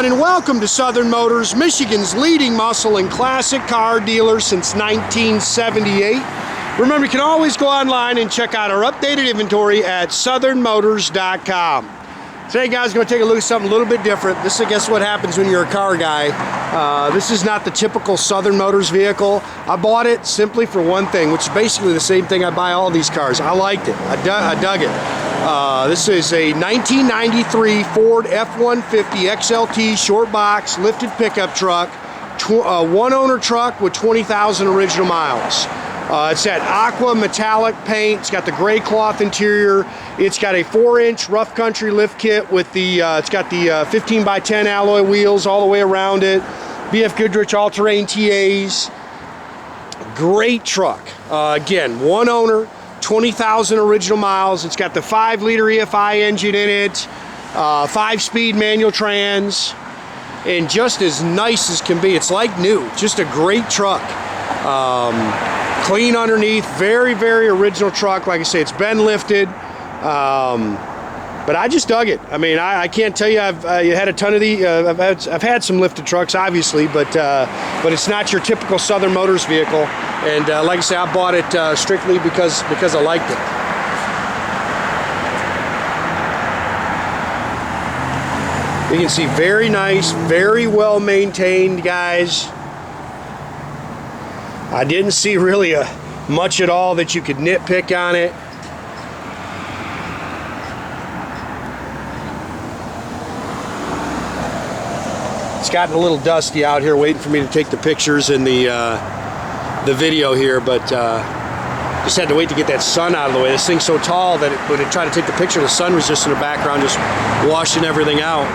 everyone, and welcome to Southern Motors, Michigan's leading muscle and classic car dealer since 1978. Remember, you can always go online and check out our updated inventory at southernmotors.com. Today, guys, we're going to take a look at something a little bit different. This is, I guess, what happens when you're a car guy. This is not the typical Southern Motors vehicle. I bought it simply for one thing, which is basically the same thing I buy all these cars. I liked it. I dug it. This is a 1993 Ford F150XLT short box lifted pickup truck, one owner truck with 20,000 original miles. It's that Aqua metallic paint. It's got the gray cloth interior. It's got a 4-inch rough country lift kit with the, it's got the 15x10 alloy wheels all the way around it. BF Goodrich all-terrain TAs. Great truck. Again, one owner. 20,000 original miles. It's got the 5-liter EFI engine in it, 5-speed manual trans, and just as nice as can be. It's like new. Just a great truck. Clean underneath. Very, very original truck. Like I say, it's been lifted. But I just dug it. I mean, I can't tell you I've had a ton of the. I've had some lifted trucks, obviously, but it's not your typical Southern Motors vehicle. And like I say, I bought it strictly because I liked it. You can see very nice, very well maintained, guys. I didn't see really much at all that you could nitpick on it. It's gotten a little dusty out here waiting for me to take the pictures and the video here, but just had to wait to get that sun out of the way. This thing's so tall that when I tried to take the picture, the sun was just in the background, just washing everything out.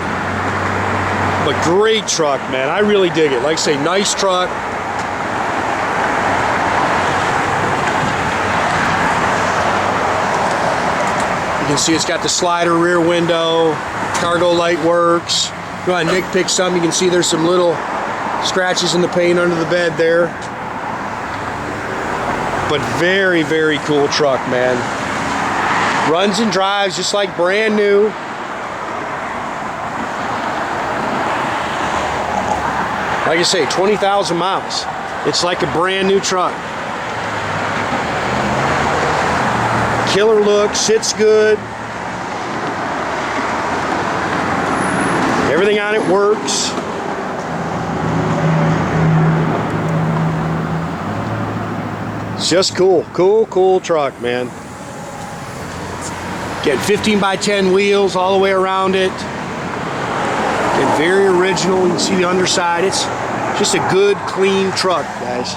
But great truck, man. I really dig it. Like I say, nice truck. You can see it's got the slider rear window, cargo light works. Go ahead and nitpick some. You can see there's some little scratches in the paint under the bed there. But very, very cool truck, man. Runs and drives just like brand new. Like I say, 20,000 miles. It's like a brand new truck. Killer look, sits good. Everything on it works. It's just cool. Cool truck, man. Get 15x10 wheels all the way around it. Get very original. You can see the underside. It's just a good, clean truck, guys.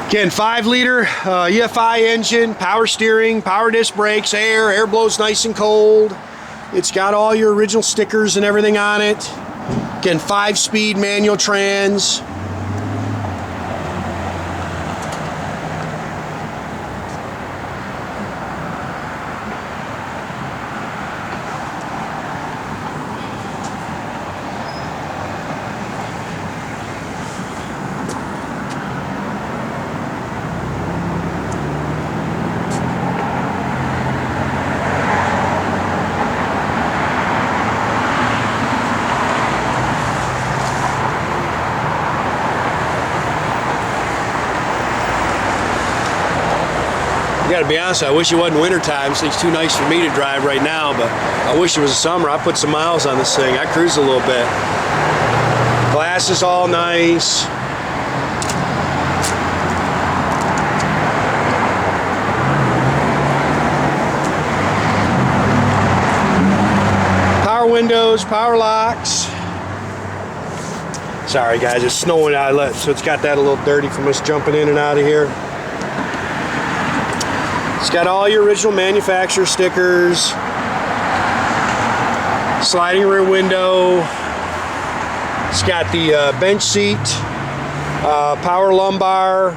Again, 5-liter EFI engine, power steering, power disc brakes, air blows nice and cold. It's got all your original stickers and everything on it. Again, 5-speed manual trans. I gotta be honest, I wish it wasn't winter time, so it's too nice for me to drive right now, but I wish it was summer. I put some miles on this thing. I cruise a little bit. Glass is all nice. Power windows, power locks. Sorry guys, it's snowing out, so it's got that a little dirty from us jumping in and out of here. It's got all your original manufacturer stickers, sliding rear window. It's got the bench seat, power lumbar.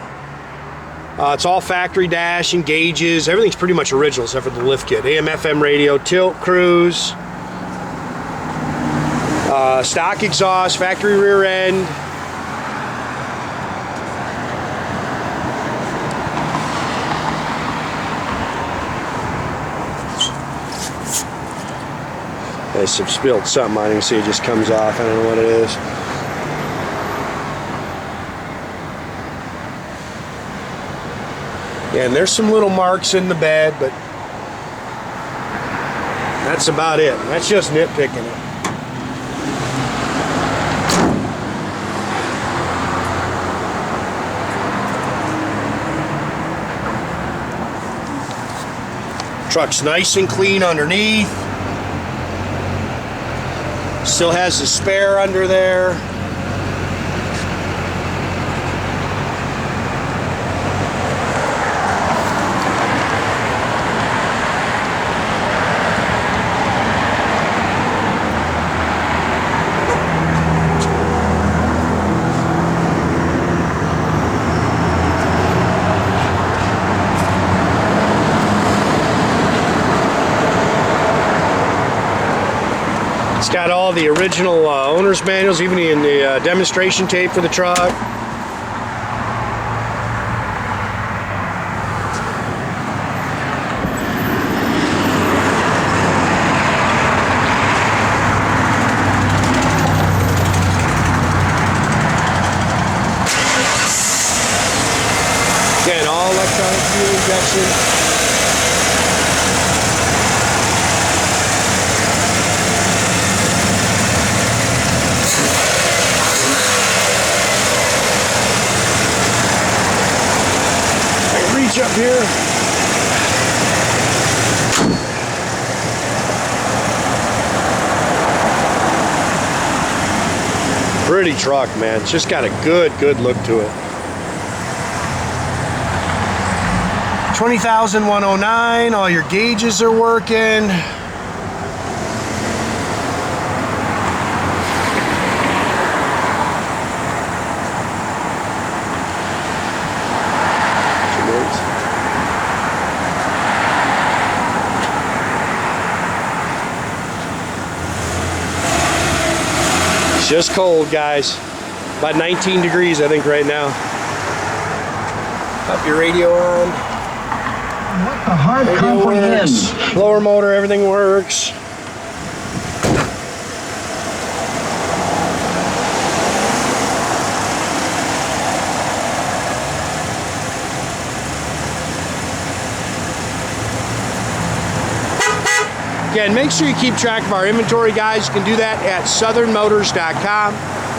It's all factory dash and gauges. Everything's pretty much original except for the lift kit. AM/FM radio, tilt, cruise. stock exhaust, factory rear end. I have spilled something on it. You can see it just comes off. I don't know what it is. Yeah, and there's some little marks in the bed, but that's about it. That's just nitpicking it. Truck's nice and clean underneath. Still has a spare under there. It's got all the original owner's manuals, even in the demonstration tape for the truck. Again, all electronic fuel injection. Up here. Pretty truck, man. It's just got a good look to it. 20,109. All your gauges are working. Just cold, guys. About 19 degrees, I think, right now. Up your radio on. What the hard comprehends. Blower motor, everything works. Again, make sure you keep track of our inventory, guys. You can do that at southernmotors.com.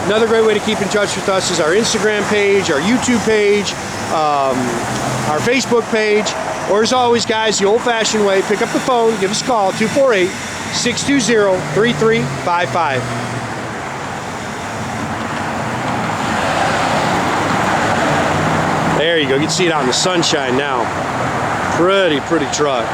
Another great way to keep in touch with us is our Instagram page, our YouTube page, our Facebook page, or as always, guys, the old-fashioned way, pick up the phone, give us a call, 248-620-3355. There you go. You can see it out in the sunshine now. Pretty truck.